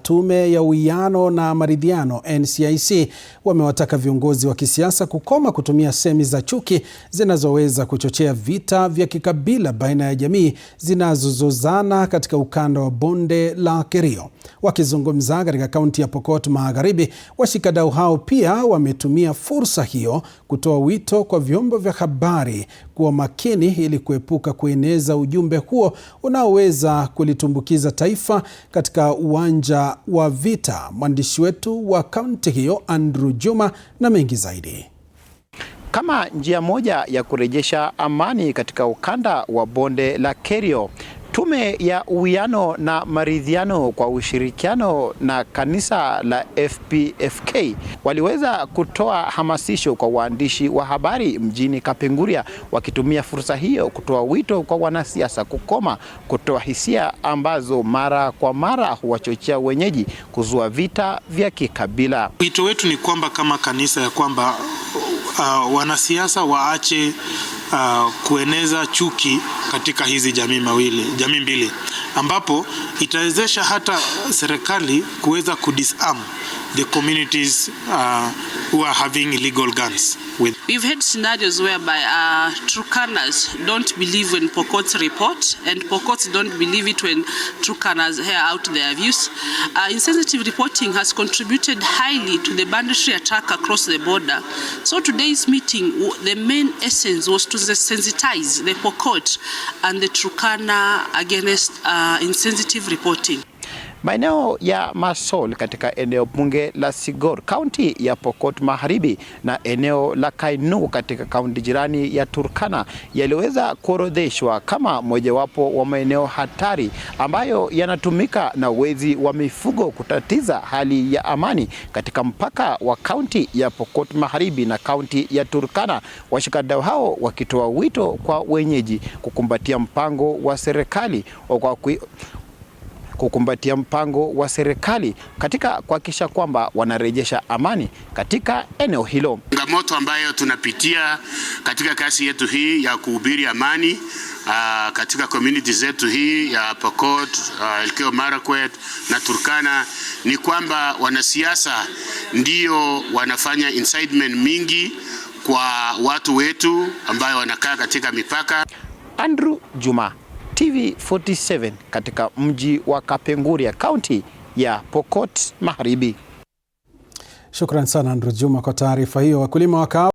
Tume ya Uwiano na Maridhiano NCIC wamewataka viongozi wa kisiasa kukoma kutumia semi za chuki zinazoweza kuchochea vita vya kikabila baina ya jamii zinazozozana katika ukanda wa bonde la Kerio. Wakizungumza katika kaunti ya Pokot Magharibi, washikadau hao pia wametumia fursa hiyo kutoa wito kwa vyombo vya habari kuwa makini ili kuepuka kueneza ujumbe huo unaoweza kulitumbukiza taifa katika uwanja wa vita. Mwandishi wetu wa kaunti hiyo Andrew Juma na mengi zaidi. Kama njia moja ya kurejesha amani katika ukanda wa bonde la Kerio, Tume ya Uwiano na Maridhiano kwa ushirikiano na kanisa la FPFK waliweza kutoa hamasisho kwa waandishi wa habari mjini Kapenguria, wakitumia fursa hiyo kutoa wito kwa wanasiasa kukoma kutoa hisia ambazo mara kwa mara huwachochea wenyeji kuzua vita vya kikabila. Wito wetu ni kwamba kama kanisa ya kwamba wanasiasa waache kueneza chuki katika hizi jamii mbili, ambapo itawezesha hata serikali kuweza kudisarm the communities who are having illegal guns. We've had scenarios whereby Turkanas don't believe when Pokots report, and Pokots don't believe it when Turkanas hear out their views. Insensitive reporting has contributed highly to the banditry attack across the border. So today's meeting, the main essence was to sensitize the Pokot and the Turkana against insensitive reporting. Maeneo ya Masol katika eneo bunge la Sigor, kaunti ya Pokot Magharibi, na eneo la Kainuu katika kaunti jirani ya Turkana yaliweza kuorodheshwa kama mojawapo wa maeneo hatari ambayo yanatumika na wezi wa mifugo kutatiza hali ya amani katika mpaka wa kaunti ya Pokot Magharibi na kaunti ya Turkana. Washikadau hao wakitoa wito kwa wenyeji kukumbatia mpango wa serikali katika kuhakikisha kwamba wanarejesha amani katika eneo hilo. Changamoto ambayo tunapitia katika kasi yetu hii ya kuhubiri amani katika community zetu hii ya Pokot, Elgeyo Marakwet na Turkana ni kwamba wanasiasa ndio wanafanya incitement mingi kwa watu wetu ambayo wanakaa katika mipaka. Andrew Juma, TV47 katika mji wa Kapenguria, kaunti ya Pokot Magharibi. Shukran sana Andrew Juma kwa taarifa hiyo. Wakulima wa kahawa